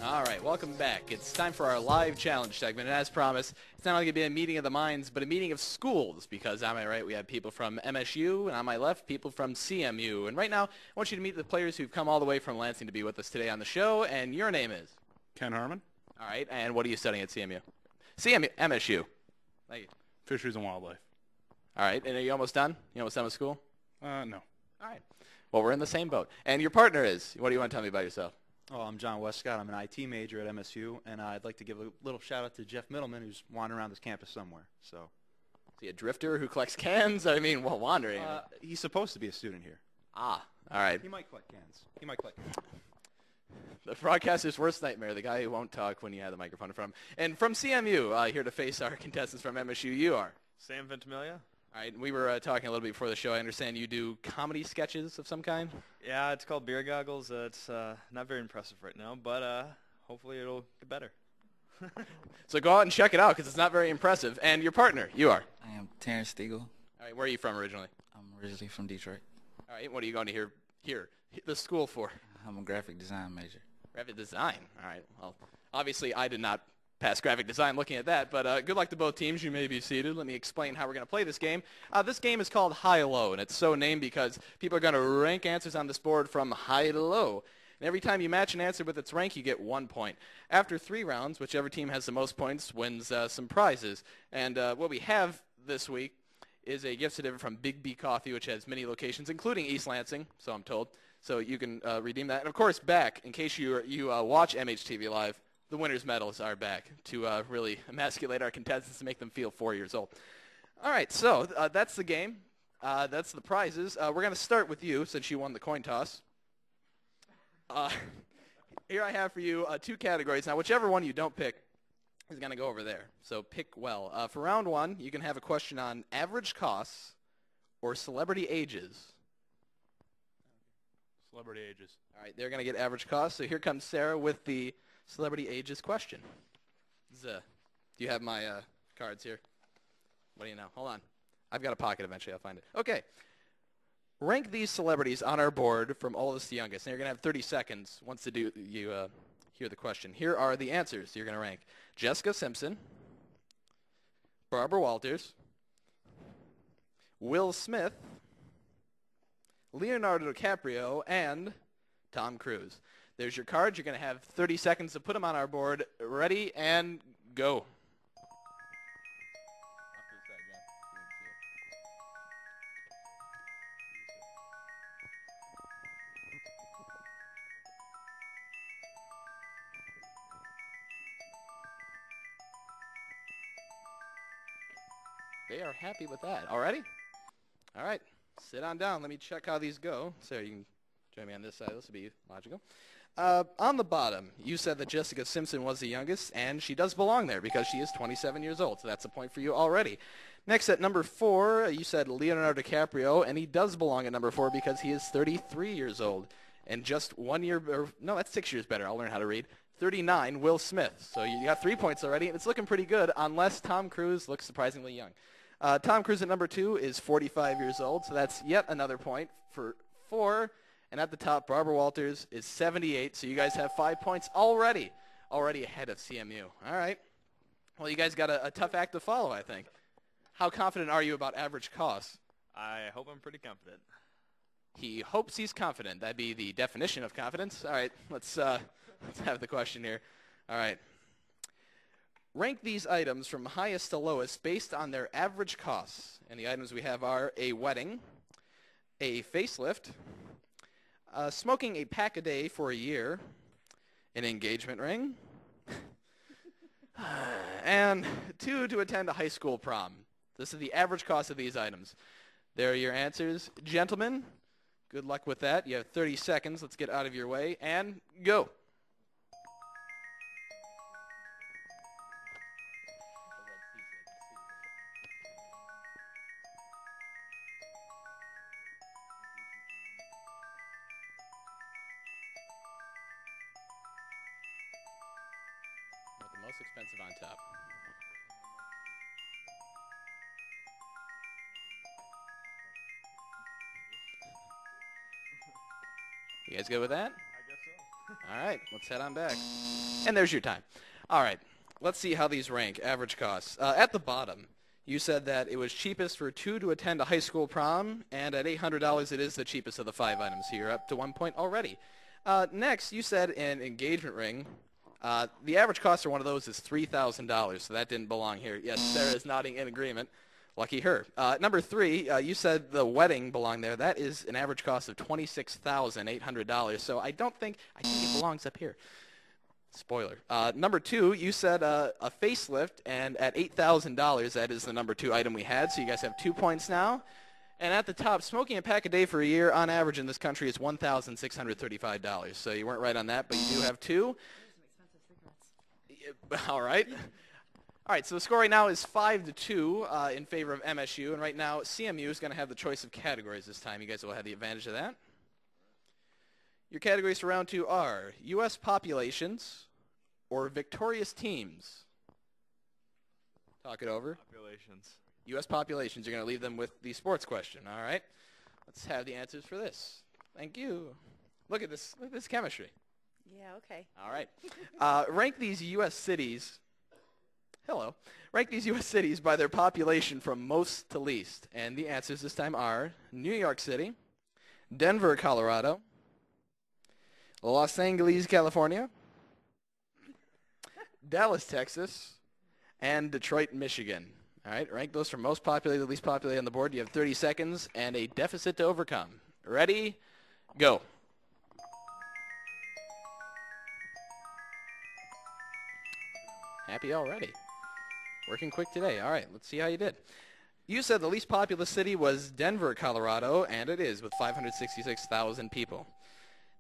All right, welcome back. It's time for our live challenge segment, and as promised, it's not only going to be a meeting of the minds, but a meeting of schools, because on my right we have people from MSU, and on my left, people from CMU. And right now, I want you to meet the players who've come all the way from Lansing to be with us today on the show, and your name is? Ken Harmon. All right, and what are you studying at CMU? MSU. Thank you. Fisheries and Wildlife. All right, and are you almost done? You almost done with school? No. All right. Well, we're in the same boat. And your partner is? What do you want to tell me about yourself? Oh, I'm John Westcott. I'm an IT major at MSU, and I'd like to give a little shout-out to Jeff Middleman, who's wandering around this campus somewhere. So, Is he a drifter who collects cans? I mean, well, wandering. he's supposed to be a student here. All right. He might collect cans. The broadcaster's worst nightmare, the guy who won't talk when you have the microphone in front of him. And from CMU, here to face our contestants from MSU, you are? Sam Ventimiglia. All right, we were talking a little bit before the show. I understand you do comedy sketches of some kind? Yeah, it's called Beer Goggles. It's not very impressive right now, but hopefully it'll get better. So go out and check it out because it's not very impressive. And your partner, you are? I am Terrence Stiegel. All right, where are you from originally? I'm originally from Detroit. All right, what are you going to here the school for? I'm a graphic design major. Graphic design. All right, well, obviously I did not pass graphic design looking at that, but good luck to both teams. You may be seated. Let me explain how we're going to play this game. This game is called high-low, and it's so named because people are going to rank answers on this board from high to low. And every time you match an answer with its rank, you get 1 point. After 3 rounds, whichever team has the most points wins some prizes. And what we have this week is a gift certificate from Big B Coffee, which has many locations, including East Lansing, so I'm told. So you can redeem that. And, of course, back, in case you watch MHTV Live, the winners' medals are back to really emasculate our contestants and make them feel 4 years old. All right, so that's the game. That's the prizes. We're going to start with you since you won the coin toss. Here I have for you 2 categories. Now, whichever one you don't pick is going to go over there. So pick well. For round 1, you can have a question on average costs or celebrity ages. Celebrity ages. All right, they're going to get average costs. So here comes Sarah with the celebrity ages question. Do you have my cards here? What do you know? Hold on. I've got a pocket eventually. I'll find it. Okay. Rank these celebrities on our board from oldest to youngest. And you're going to have 30 seconds once you hear the question. Here are the answers you're going to rank. Jessica Simpson, Barbara Walters, Will Smith, Leonardo DiCaprio, and Tom Cruise. There's your cards. You're going to have 30 seconds to put them on our board. Ready and go. They are happy with that. All righty? All right. Sit on down. Let me check how these go. Sarah, you can join me on this side. This will be logical. On the bottom, you said that Jessica Simpson was the youngest, and she does belong there because she is 27 years old, so that's a point for you already. Next, at number 4, you said Leonardo DiCaprio, and he does belong at number 4 because he is 33 years old. And just 1 year, no, that's 6 years better. I'll learn how to read. 39, Will Smith. So you got 3 points already, and it's looking pretty good unless Tom Cruise looks surprisingly young. Tom Cruise at number 2 is 45 years old, so that's yet another point for 4. And at the top, Barbara Walters is 78, so you guys have 5 points already ahead of CMU. All right. Well, you guys got a tough act to follow, I think. How confident are you about average costs? I hope I'm pretty confident. He hopes he's confident. That'd be the definition of confidence. All right, let's have the question here. All right. Rank these items from highest to lowest based on their average costs. And the items we have are a wedding, a facelift, smoking a pack a day for a year, an engagement ring, and 2 to attend a high school prom. This is the average cost of these items. There are your answers. Gentlemen, good luck with that. You have 30 seconds. Let's get out of your way, and go. With the most expensive on top. You guys good with that? I guess so. All right, let's head on back. And there's your time. All right, let's see how these rank, average costs. At the bottom, you said that it was cheapest for 2 to attend a high school prom, and at $800 it is the cheapest of the 5 items. So you're up to 1 point already. Next, you said an engagement ring. The average cost for one of those is $3,000, so that didn't belong here. Yes, Sarah is nodding in agreement. Lucky her. Number 3, you said the wedding belonged there. That is an average cost of $26,800, so I think it belongs up here. Spoiler. Number 2, you said a facelift, and at $8,000, that is the number 2 item we had, so you guys have 2 points now. And at the top, smoking a pack a day for a year, on average in this country, is $1,635. So you weren't right on that, but you do have 2. All right. All right, so the score right now is 5-2 in favor of MSU, and right now CMU is going to have the choice of categories this time. You guys will have the advantage of that. Your categories for round 2 are U.S. populations or victorious teams. Talk it over. Populations. U.S. populations. You're going to leave them with the sports question. All right. Let's have the answers for this. Thank you. Look at this. Look at this chemistry. Yeah, okay. All right. Rank these U.S. cities. Hello. Rank these U.S. cities by their population from most to least. And the answers this time are New York City, Denver, Colorado, Los Angeles, California, Dallas, Texas, and Detroit, Michigan. All right, rank those from most populated to least populated on the board. You have 30 seconds and a deficit to overcome. Ready? Go. Happy already. Working quick today. All right, let's see how you did. You said the least populous city was Denver, Colorado, and it is with 566,000 people.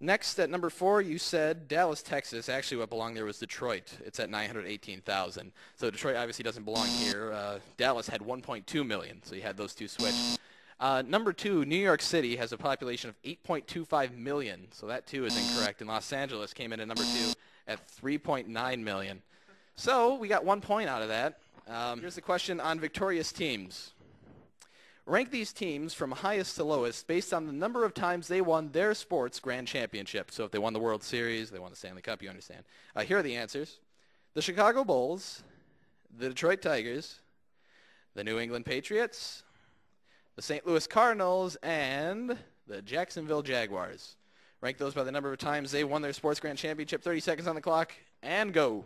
Next, at number 4, you said Dallas, Texas. Actually, what belonged there was Detroit. It's at 918,000. So Detroit obviously doesn't belong here. Dallas had 1.2 million, so you had those two switched. Number 2, New York City has a population of 8.25 million, so that too is incorrect. And Los Angeles came in at number 2 at 3.9 million. So we got 1 point out of that. Here's the question on victorious teams. Rank these teams from highest to lowest based on the number of times they won their sports grand championship. So if they won the World Series, they won the Stanley Cup, you understand. Here are the answers. The Chicago Bulls, the Detroit Tigers, the New England Patriots, the St. Louis Cardinals, and the Jacksonville Jaguars. Rank those by the number of times they won their sports grand championship. 30 seconds on the clock, and go.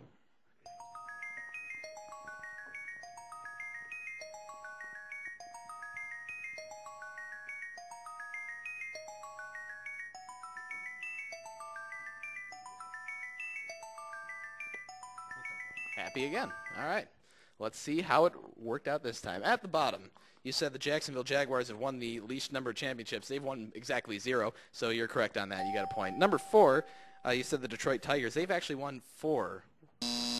Happy again. All right. Let's see how it worked out this time. At the bottom, you said the Jacksonville Jaguars have won the least number of championships. They've won exactly 0, so you're correct on that. You got a point. Number 4, you said the Detroit Tigers. They've actually won 4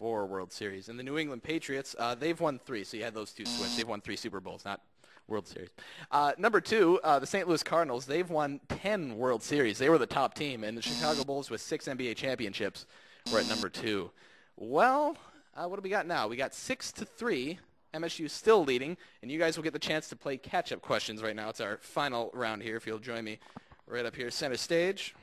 World Series. And the New England Patriots, they've won 3, so you had those two switched. They've won 3 Super Bowls, not World Series. Number 2, the St. Louis Cardinals, they've won 10 World Series. They were the top team, and the Chicago Bulls with 6 NBA championships were at number 2. Well, what do we got now? We got 6-3. MSU still leading, and you guys will get the chance to play catch-up questions right now. It's our final round here, if you'll join me right up here, center stage.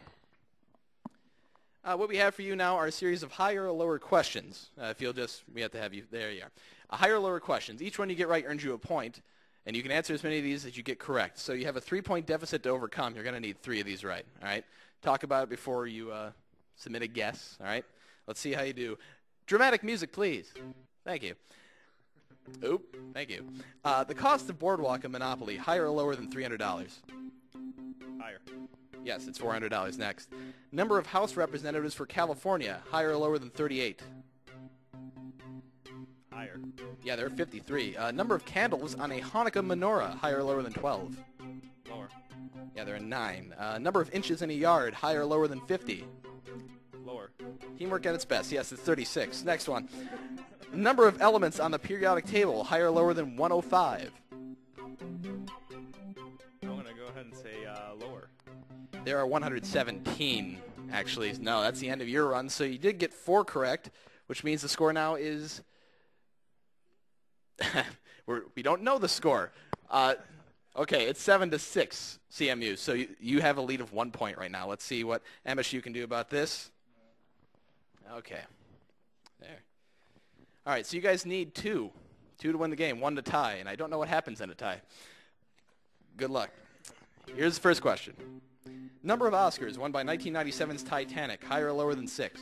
What we have for you now are a series of higher or lower questions. If you'll just, we have to have you, there you are. Higher or lower questions. Each one you get right earns you a point, and you can answer as many of these as you get correct. So you have a 3-point deficit to overcome. You're going to need 3 of these right, all right? Talk about it before you submit a guess, all right? Let's see how you do. Dramatic music, please. Thank you. Oop, thank you. The cost of Boardwalk in Monopoly, higher or lower than $300? Higher. Yes, it's $400 next. Number of House representatives for California, higher or lower than 38? Higher. Yeah, there are 53. Number of candles on a Hanukkah menorah, higher or lower than 12? Lower. Yeah, there are 9. Number of inches in a yard, higher or lower than 50? Lower. Teamwork at its best. Yes, it's 36. Next one. Number of elements on the periodic table, higher or lower than 105? I'm going to go ahead and say lower. There are 117, actually. No, that's the end of your run. So you did get 4 correct, which means the score now is... we don't know the score. Okay, it's 7-6 CMU. So you have a lead of 1 point right now. Let's see what MSU can do about this. Okay. There. All right, so you guys need two. Two to win the game, one to tie, and I don't know what happens in a tie. Good luck. Here's the first question. Number of Oscars won by 1997's Titanic, higher or lower than 6?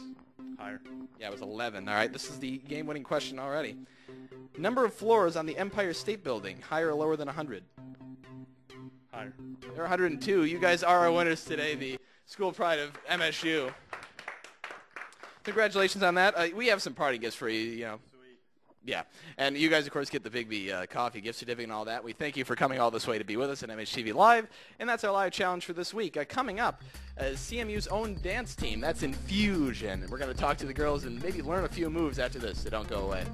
Higher. Yeah, it was 11. All right, this is the game-winning question already. Number of floors on the Empire State Building, higher or lower than 100? Higher. There are 102. You guys are our winners today, the school pride of MSU. Congratulations on that. We have some party gifts for you, you know. Yeah, and you guys, of course, get the Bigby coffee gift certificate and all that. We thank you for coming all this way to be with us at MHTV Live, and that's our live challenge for this week. Coming up is CMU's own dance team. That's Infusion. We're going to talk to the girls and maybe learn a few moves after this, so don't go away.